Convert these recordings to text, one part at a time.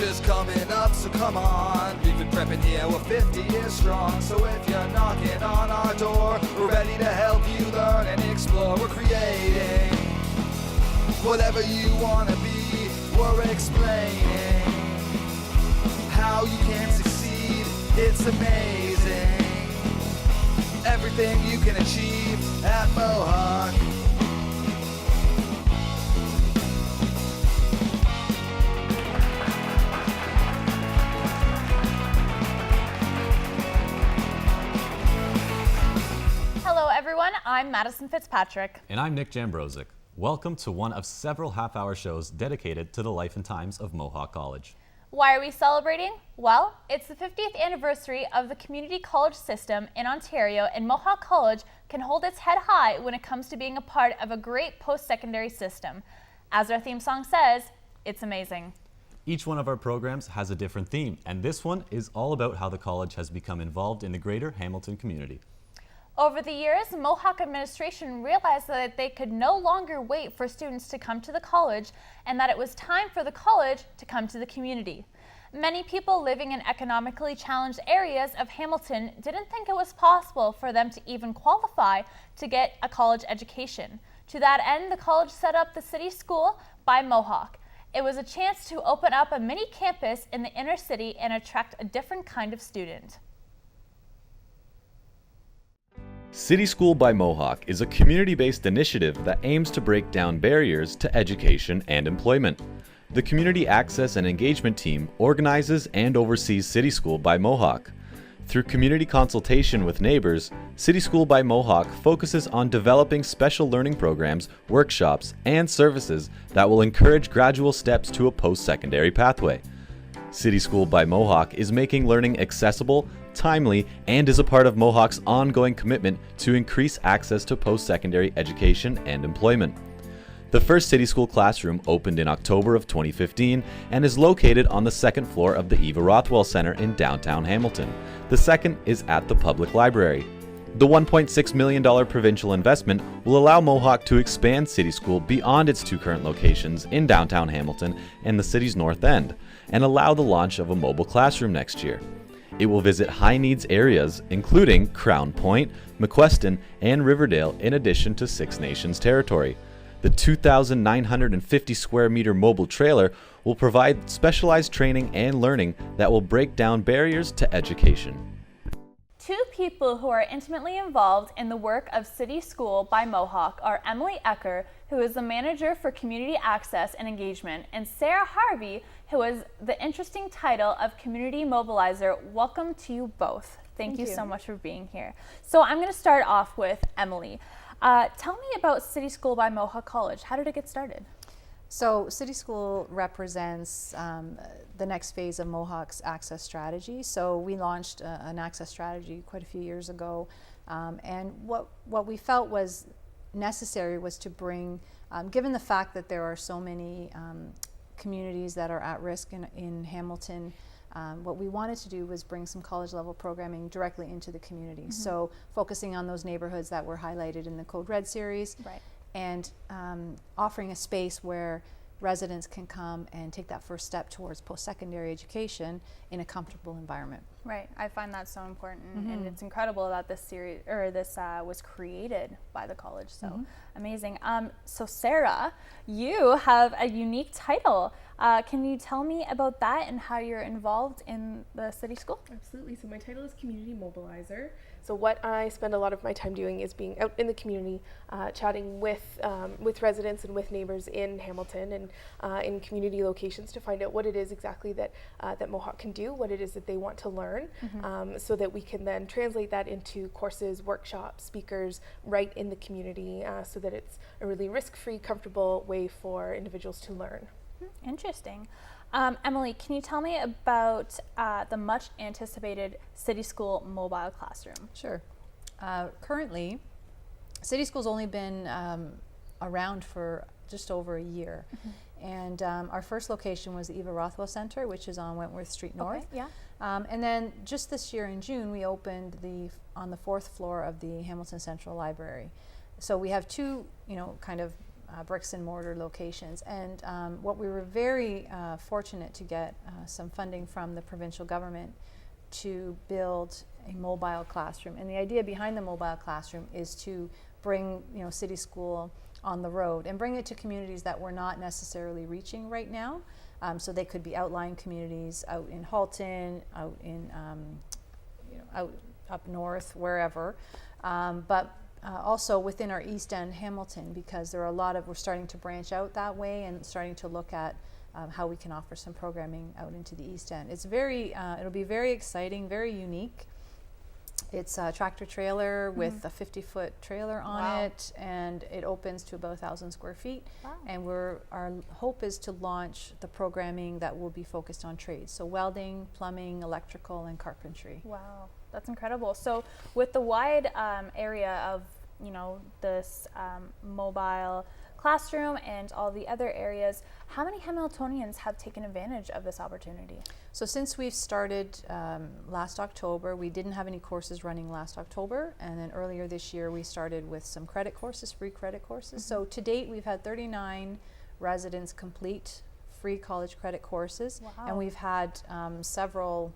Winter's coming up, so come on. We've been prepping, yeah, we're 50 years strong. So if you're knocking on our door, we're ready to help you learn and explore. We're creating whatever you want to be. We're explaining how you can succeed. It's amazing everything you can achieve at Mohawk. Hello everyone, I'm Madison Fitzpatrick. And I'm Nick Jambrosic. Welcome to one of several half-hour shows dedicated to the life and times of Mohawk College. Why are we celebrating? Well, it's the 50th anniversary of the community college system in Ontario, and Mohawk College can hold its head high when it comes to being a part of a great post-secondary system. As our theme song says, it's amazing. Each one of our programs has a different theme, and this one is all about how the college has become involved in the greater Hamilton community. Over the years, Mohawk administration realized that they could no longer wait for students to come to the college and that it was time for the college to come to the community. Many people living in economically challenged areas of Hamilton didn't think it was possible for them to even qualify to get a college education. To that end, the college set up the City School by Mohawk. It was a chance to open up a mini campus in the inner city and attract a different kind of student. City School by Mohawk is a community-based initiative that aims to break down barriers to education and employment. The Community Access and Engagement Team organizes and oversees City School by Mohawk. Through community consultation with neighbors, City School by Mohawk focuses on developing special learning programs, workshops, and services that will encourage gradual steps to a post-secondary pathway. City School by Mohawk is making learning accessible, timely, and is a part of Mohawk's ongoing commitment to increase access to post-secondary education and employment. The first City School classroom opened in October of 2015 and is located on the second floor of the Eva Rothwell Center in downtown Hamilton. The second is at the public library. The $1.6 million provincial investment will allow Mohawk to expand City School beyond its two current locations in downtown Hamilton and the city's north end, and allow the launch of a mobile classroom next year. It will visit high-needs areas including Crown Point, McQuestion, and Riverdale in addition to Six Nations territory. The 2,950 square meter mobile trailer will provide specialized training and learning that will break down barriers to education. Two people who are intimately involved in the work of City School by Mohawk are Emily Ecker, who is the manager for community access and engagement, and Sarah Harvey, who has the interesting title of community mobilizer. Welcome to you both. Thank you so much for being here. So I'm going to start off with Emily. Tell me about City School by Mohawk College. How did it get started? So City School represents the next phase of Mohawk's access strategy. So we launched an access strategy quite a few years ago, and what we felt was necessary was to bring, given the fact that there are so many communities that are at risk in Hamilton, what we wanted to do was bring some college level programming directly into the community. Mm-hmm. So focusing on those neighborhoods that were highlighted in the Code Red series. Right. And offering a space where residents can come and take that first step towards post-secondary education in a comfortable environment. Right, I find that so important, and it's incredible that this series or this was created by the college. So amazing. So Sarah, you have a unique title. Can you tell me about that and how you're involved in the City School? Absolutely. So my title is Community Mobilizer. So what I spend a lot of my time doing is being out in the community, chatting with residents and with neighbors in Hamilton and in community locations to find out what it is exactly that Mohawk can do, what it is that they want to learn, so that we can then translate that into courses, workshops, speakers right in the community, so that it's a really risk-free, comfortable way for individuals to learn. Interesting. Emily, can you tell me about the much anticipated City School mobile classroom? Sure. Currently, City School's only been around for just over a year. And our first location was the Eva Rothwell Center, which is on Wentworth Street North. Okay, yeah. And then just this year in June, we opened on the 4th floor of the Hamilton Central Library. So we have two, kind of bricks and mortar locations. And what we were very fortunate to get some funding from the provincial government to build a mobile classroom. And the idea behind the mobile classroom is to bring, City School on the road and bring it to communities that we're not necessarily reaching right now. So they could be outlying communities out in Halton, out in out up north, wherever, but also within our East End Hamilton, because there are we're starting to branch out that way and starting to look at how we can offer some programming out into the East End. It's it'll be very exciting, very unique. It's a tractor trailer with a 50-foot trailer on it, and it opens to about 1,000 square feet. Wow. And our hope is to launch the programming that will be focused on trades, so welding, plumbing, electrical, and carpentry. Wow, that's incredible. So with the wide area of this mobile classroom and all the other areas, how many Hamiltonians have taken advantage of this opportunity? So since we've started last October, we didn't have any courses running last October, and then earlier this year we started with some credit courses, free credit courses. So to date we've had 39 residents complete free college credit courses. Wow. And we've had several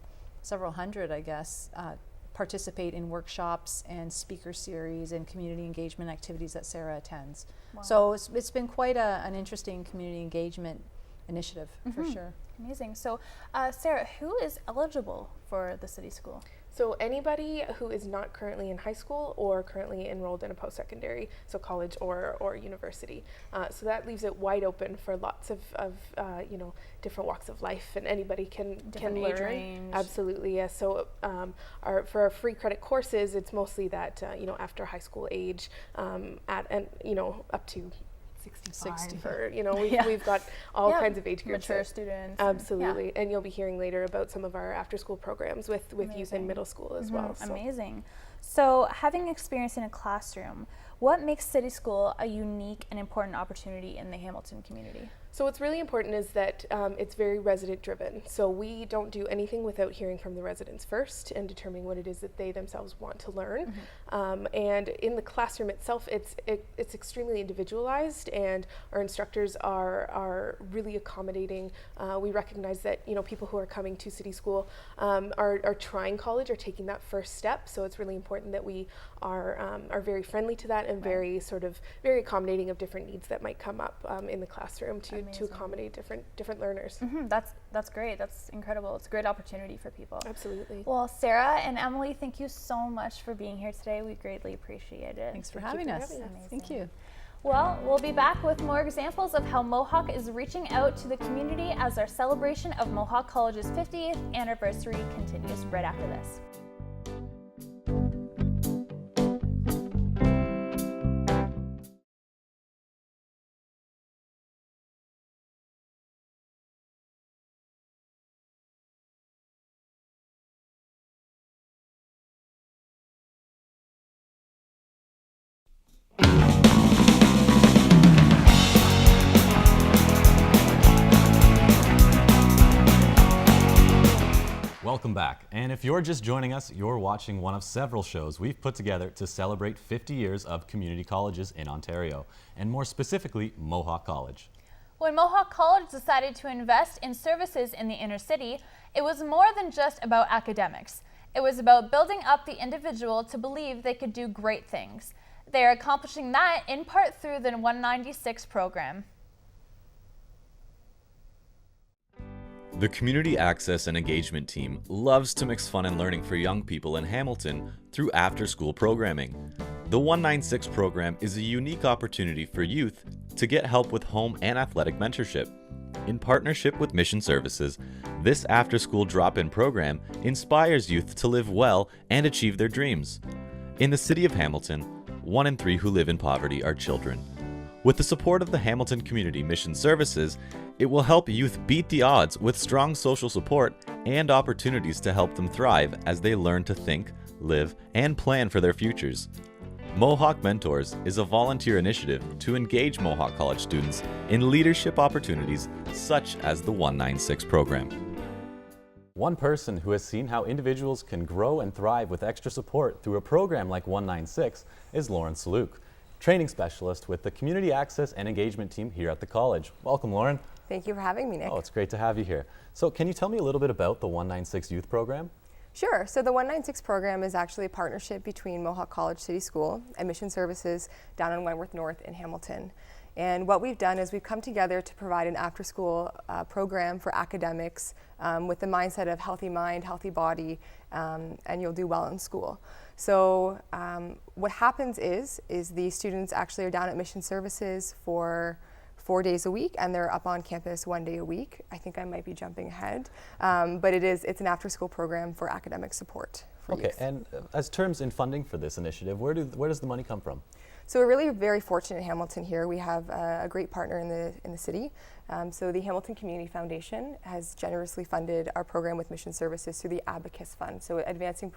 hundred, I guess, participate in workshops and speaker series and community engagement activities that Sarah attends. Wow. So it's been quite an interesting community engagement initiative, for sure. Amazing. So Sarah, who is eligible for the City School? So anybody who is not currently in high school or currently enrolled in a post-secondary, so college or university. So that leaves it wide open for lots of different walks of life, and anybody can Different learn. age range. Absolutely, yes. So for our free credit courses, it's mostly that after high school age, up to 65 60. or Yeah. we've got all kinds of age groups. Mature students. Absolutely, and you'll be hearing later about some of our after-school programs with youth Amazing. in middle school as well. So. Amazing. So having experience in a classroom, what makes City School a unique and important opportunity in the Hamilton community? So what's really important is that it's very resident driven. So we don't do anything without hearing from the residents first and determining what it is that they themselves want to learn. And in the classroom itself, it's extremely individualized, and our instructors are really accommodating. We recognize that people who are coming to City School are trying college, are taking that first step. So it's really important that we are very friendly to that and very accommodating of different needs that might come up in the classroom to accommodate different learners. That's great. That's incredible. It's a great opportunity for people. Absolutely. Well, Sarah and Emily, thank you so much for being here today. We greatly appreciate it. Thanks for having us. Amazing. Thank you. Well, we'll be back with more examples of how Mohawk is reaching out to the community as our celebration of Mohawk College's 50th anniversary continues right after this. Welcome back. And if you're just joining us, you're watching one of several shows we've put together to celebrate 50 years of community colleges in Ontario, and more specifically, Mohawk College. When Mohawk College decided to invest in services in the inner city, it was more than just about academics. It was about building up the individual to believe they could do great things. They are accomplishing that in part through the 196 program. The Community Access and Engagement Team loves to mix fun and learning for young people in Hamilton through after-school programming. The 196 program is a unique opportunity for youth to get help with home and athletic mentorship. In partnership with Mission Services, this after-school drop-in program inspires youth to live well and achieve their dreams. In the city of Hamilton, 1 in 3 who live in poverty are children. With the support of the Hamilton Community Mission Services, it will help youth beat the odds with strong social support and opportunities to help them thrive as they learn to think, live, and plan for their futures. Mohawk Mentors is a volunteer initiative to engage Mohawk College students in leadership opportunities such as the 196 program. One person who has seen how individuals can grow and thrive with extra support through a program like 196 is Lauren Saluk. training specialist with the Community Access and Engagement team here at the college. Welcome, Lauren. Thank you for having me, Nick. Oh, it's great to have you here. So can you tell me a little bit about the 196 Youth Program? Sure. So the 196 program is actually a partnership between Mohawk College City School and Mission Services down on Wentworth North in Hamilton. And what we've done is we've come together to provide an after-school program for academics with the mindset of healthy mind, healthy body, and you'll do well in school. So what happens is the students actually are down at Mission Services for 4 days a week, and they're up on campus 1 day a week. I think I might be jumping ahead, but it's an after-school program for academic support for Okay, youth. and as terms in funding for this initiative, where does the money come from? So we're really very fortunate in Hamilton here. We have a great partner in the city. So the Hamilton Community Foundation has generously funded our program with Mission Services through the Abacus Fund, so advancing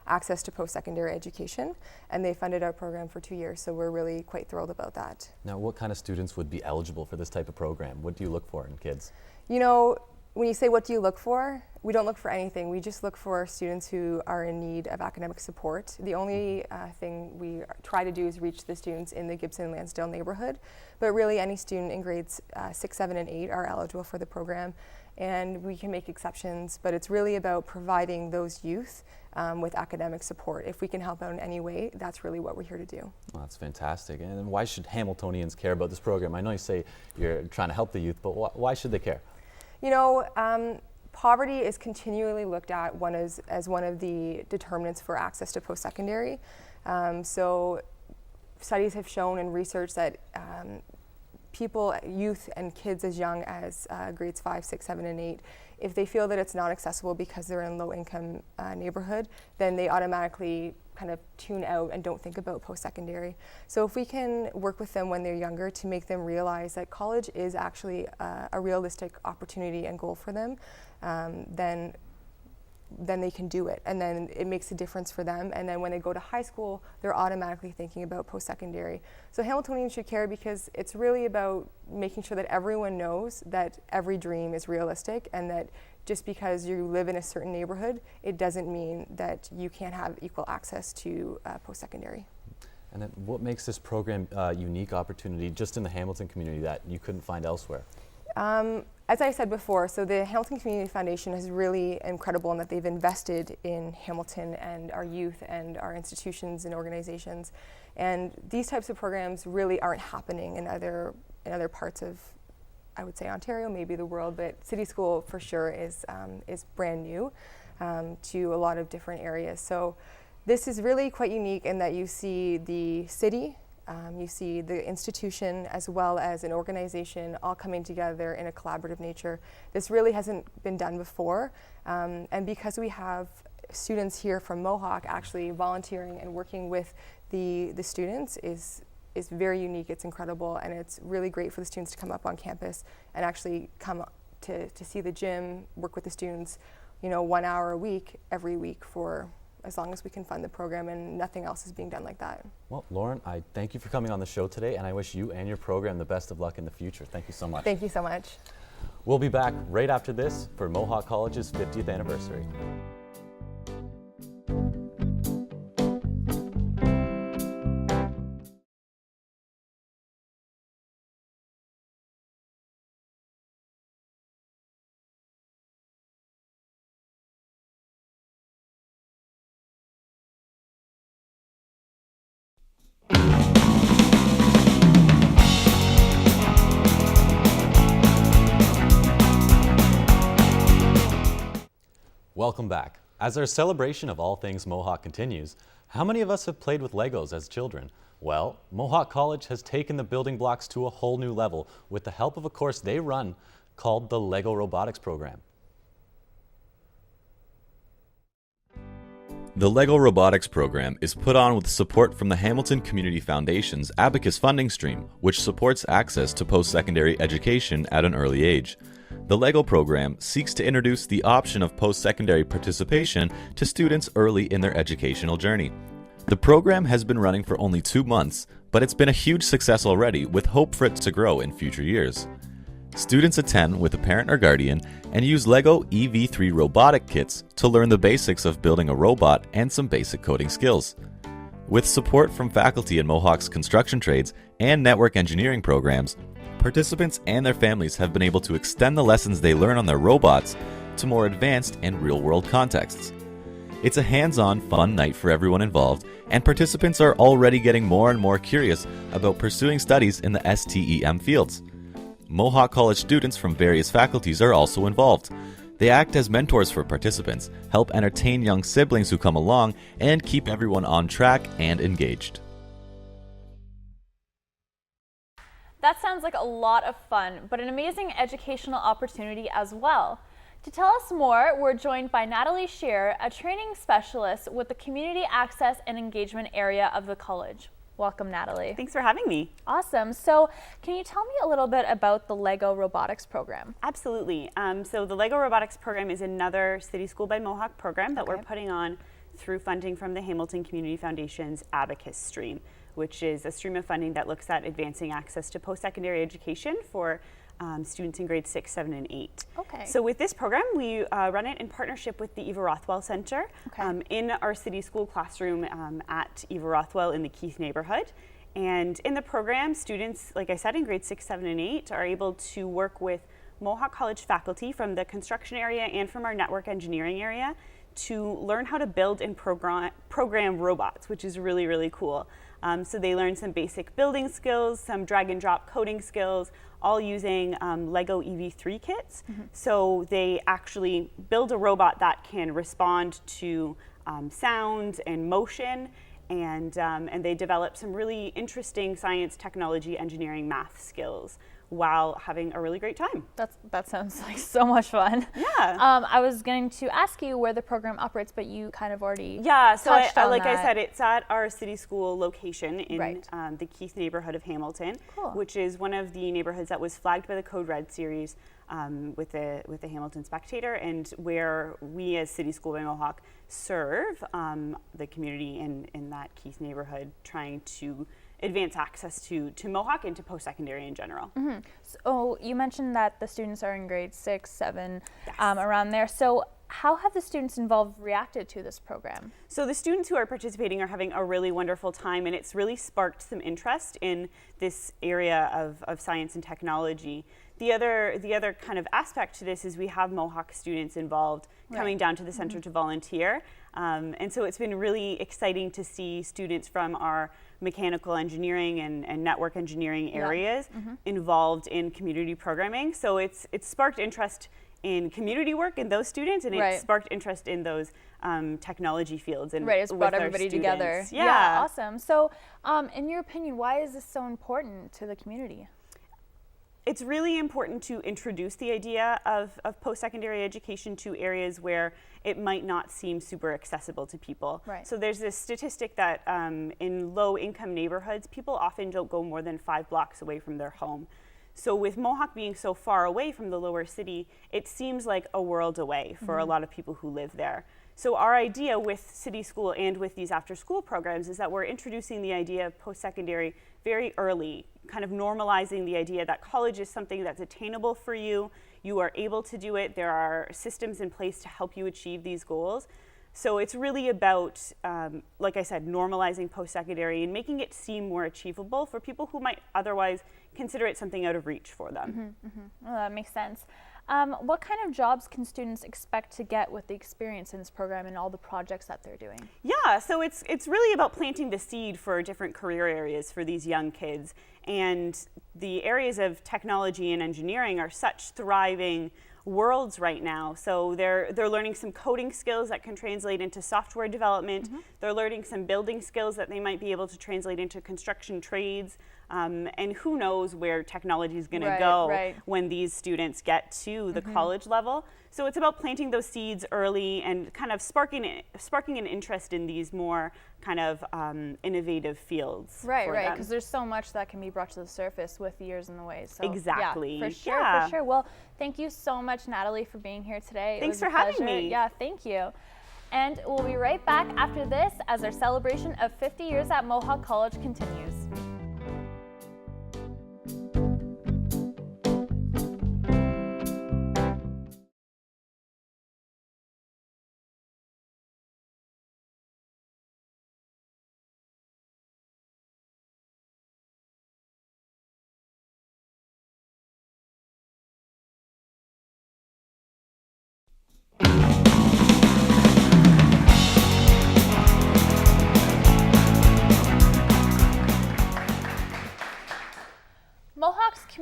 access to post-secondary education, and they funded our program for 2 years, so we're really quite thrilled about that. Now, what kind of students would be eligible for this type of program? What do you look for in kids? You know, when you say what do you look for, we don't look for anything. We just look for students who are in need of academic support. The only thing we try to do is reach the students in the Gibson-Lansdale neighborhood, but really any student in grades 6, 7, and 8 are eligible for the program, and we can make exceptions, but it's really about providing those youth with academic support. If we can help out in any way, that's really what we're here to do. Well, that's fantastic. And why should Hamiltonians care about this program? I know you say you're trying to help the youth, but why should they care? You know, poverty is continually looked at as one of the determinants for access to post-secondary. So studies have shown and research that youth and kids as young as grades 5, 6, 7, and 8, if they feel that it's not accessible because they're in low-income neighborhood, then they automatically kind of tune out and don't think about post-secondary. So if we can work with them when they're younger to make them realize that college is actually a realistic opportunity and goal for them, then they can do it, and then it makes a difference for them, and then when they go to high school, they're automatically thinking about post-secondary. So Hamiltonians should care because it's really about making sure that everyone knows that every dream is realistic, and that just because you live in a certain neighborhood, it doesn't mean that you can't have equal access to post-secondary. And then what makes this program a unique opportunity just in the Hamilton community that you couldn't find elsewhere? As I said before, so the Hamilton Community Foundation is really incredible in that they've invested in Hamilton and our youth and our institutions and organizations. And these types of programs really aren't happening in other parts of, I would say, Ontario, maybe the world, but City School for sure is brand new to a lot of different areas. So this is really quite unique in that you see the city, you see the institution as well as an organization all coming together in a collaborative nature. This really hasn't been done before, and because we have students here from Mohawk actually volunteering and working with the students is very unique. It's incredible, and it's really great for the students to come up on campus and actually come to see the gym, work with the students, 1 hour a week, every week for as long as we can fund the program, and nothing else is being done like that. Well, Lauren, I thank you for coming on the show today, and I wish you and your program the best of luck in the future. Thank you so much. Thank you so much. We'll be back right after this for Mohawk College's 50th anniversary. Welcome back. As our celebration of all things Mohawk continues, how many of us have played with Legos as children? Well, Mohawk College has taken the building blocks to a whole new level with the help of a course they run called the Lego Robotics Program. The LEGO Robotics program is put on with support from the Hamilton Community Foundation's Abacus funding stream, which supports access to post-secondary education at an early age. The LEGO program seeks to introduce the option of post-secondary participation to students early in their educational journey. The program has been running for only 2 months, but it's been a huge success already, with hope for it to grow in future years. Students attend with a parent or guardian and use LEGO EV3 robotic kits to learn the basics of building a robot and some basic coding skills. With support from faculty in Mohawk's construction trades and network engineering programs, participants and their families have been able to extend the lessons they learn on their robots to more advanced and real-world contexts. It's a hands-on, fun night for everyone involved, and participants are already getting more and more curious about pursuing studies in the STEM fields. Mohawk College students from various faculties are also involved. They act as mentors for participants, help entertain young siblings who come along, and keep everyone on track and engaged. That sounds like a lot of fun, but an amazing educational opportunity as well. To tell us more, we're joined by Natalie Shearer, a training specialist with the Community Access and Engagement area of the college. Welcome, Natalie. Thanks for having me. Awesome. So can you tell me a little bit about the LEGO robotics program? Absolutely. So the LEGO robotics program is another City School by Mohawk program that we're putting on through funding from the Hamilton Community Foundation's Abacus stream, which is a stream of funding that looks at advancing access to post-secondary education for students in grades 6, 7, and 8. Okay. So with this program, we run it in partnership with the Eva Rothwell Center in our City School classroom at Eva Rothwell in the Keith neighborhood. And in the program, students, like I said, in grades 6, 7, and 8 are able to work with Mohawk College faculty from the construction area and from our network engineering area to learn how to build and program robots, which is really, really cool. So they learn some basic building skills, some drag and drop coding skills, all using LEGO EV3 kits. So they actually build a robot that can respond to sound and motion, and they develop some really interesting science, technology, engineering, math skills while having a really great time. That sounds like so much fun. Yeah. I was going to ask you where the program operates, but you kind of already so touched on like that. I said, it's at our City School location in Right. The Keith neighborhood of Hamilton, Cool. which is one of the neighborhoods that was flagged by the Code Red series with the Hamilton Spectator, and where we as City School by Mohawk serve the community in that Keith neighborhood, trying to advance access to Mohawk and to post-secondary in general. So you mentioned that the students are in grade 6, 7, Yes. around there. So how have the students involved reacted to this program? So the students who are participating are having a really wonderful time, and it's really sparked some interest in this area of science and technology. The other kind of aspect to this is we have Mohawk students involved coming down to the center to volunteer. And so it's been really exciting to see students from our mechanical engineering and network engineering areas involved in community programming. So it's sparked interest in community work in those students, and it sparked interest in those technology fields. And It's brought with our everybody students. together. Yeah. Awesome. So in your opinion, why is this so important to the community? It's really important to introduce the idea of post-secondary education to areas where it might not seem super accessible to people. Right. So there's this statistic that in low-income neighborhoods, people often don't go more than 5 blocks away from their home. So with Mohawk being so far away from the lower city, it seems like a world away for a lot of people who live there. So our idea with City School and with these after-school programs is that we're introducing the idea of post-secondary very early, kind of normalizing the idea that college is something that's attainable for you. You are able to do it. There are systems in place to help you achieve these goals. So it's really about, like I said, normalizing post-secondary and making it seem more achievable for people who might otherwise consider it something out of reach for them. Well, that makes sense. What kind of jobs can students expect to get with the experience in this program and all the projects that they're doing? Yeah, so it's really about planting the seed for different career areas for these young kids. And the areas of technology and engineering are such thriving worlds right now. So they're learning some coding skills that can translate into software development. They're learning some building skills that they might be able to translate into construction trades. And who knows where technology is going to go when these students get to the college level. So it's about planting those seeds early and kind of sparking an interest in these more kind of innovative fields. Right, because there's so much that can be brought to the surface with years in the way. So exactly. Yeah, for sure. Well, thank you so much, Natalie, for being here today. Thanks for having me. Yeah, thank you. And we'll be right back after this as our celebration of 50 years at Mohawk College continues.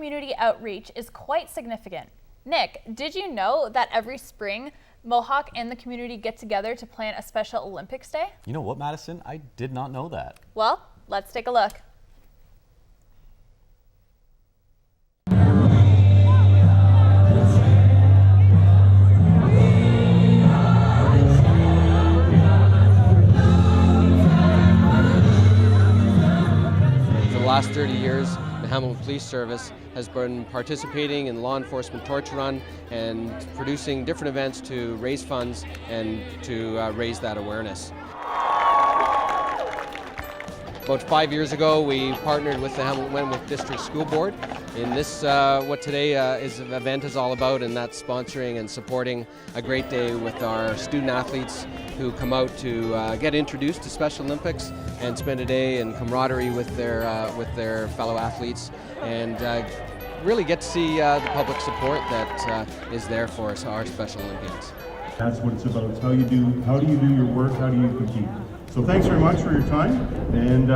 community outreach is quite significant. Nick, did you know that every spring, Mohawk and the community get together to plan a special Olympics Day? You know what, Madison? I did not know that. Well, let's take a look. For the last 30 years, the Hamilton Police Service has been participating in the Law Enforcement Torch Run and producing different events to raise funds and to raise that awareness. About 5 years ago, we partnered with the Hamilton Wentworth District School Board in this, what today event is all about, and that's sponsoring and supporting a great day with our student athletes who come out to get introduced to Special Olympics and spend a day in camaraderie with their fellow athletes, and really get to see the public support that is there for us, our Special Olympians. That's what it's about. It's how do you do your work, how do you compete. So thanks very much for your time, and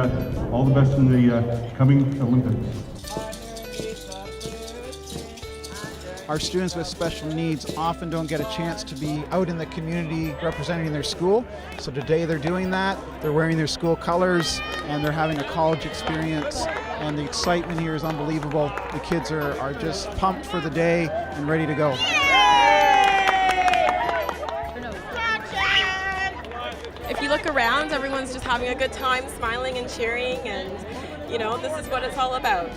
all the best in the coming Olympics. Our students with special needs often don't get a chance to be out in the community representing their school. So today they're doing that. They're wearing their school colors and they're having a college experience, and the excitement here is unbelievable. The kids are just pumped for the day and ready to go. If you look around, everyone's just having a good time, smiling and cheering, and you know, this is what it's all about.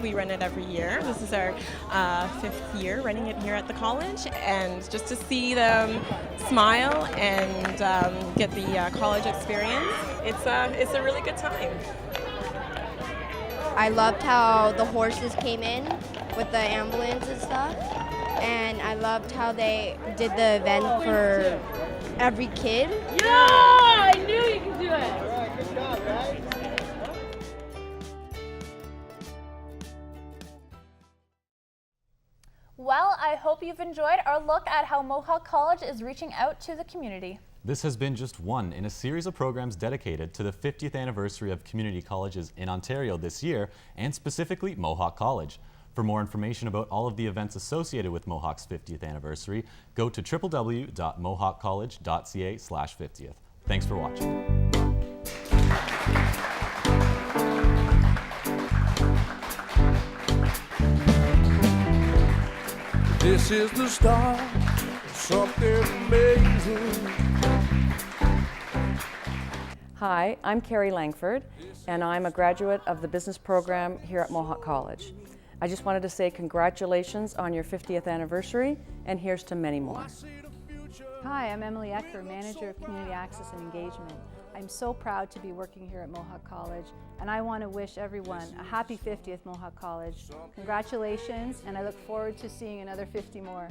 We run it every year. This is our 5th year running it here at the college, and just to see them smile and get the college experience, it's a really good time. I loved how the horses came in with the ambulance and stuff, and I loved how they did the event for every kid. Yeah, I knew you could do it. Good job, guys. Well, I hope you've enjoyed our look at how Mohawk College is reaching out to the community. This has been just one in a series of programs dedicated to the 50th anniversary of community colleges in Ontario this year, and specifically Mohawk College. For more information about all of the events associated with Mohawk's 50th anniversary, go to www.mohawkcollege.ca/50th. Thanks for watching. This is the start of something amazing. Hi, I'm Carrie Langford, and I'm a graduate of the business program here at Mohawk College. I just wanted to say congratulations on your 50th anniversary, and here's to many more. Hi, I'm Emily Ecker, Manager of Community Access and Engagement. I'm so proud to be working here at Mohawk College, and I want to wish everyone a happy 50th Mohawk College. Congratulations, and I look forward to seeing another 50 more.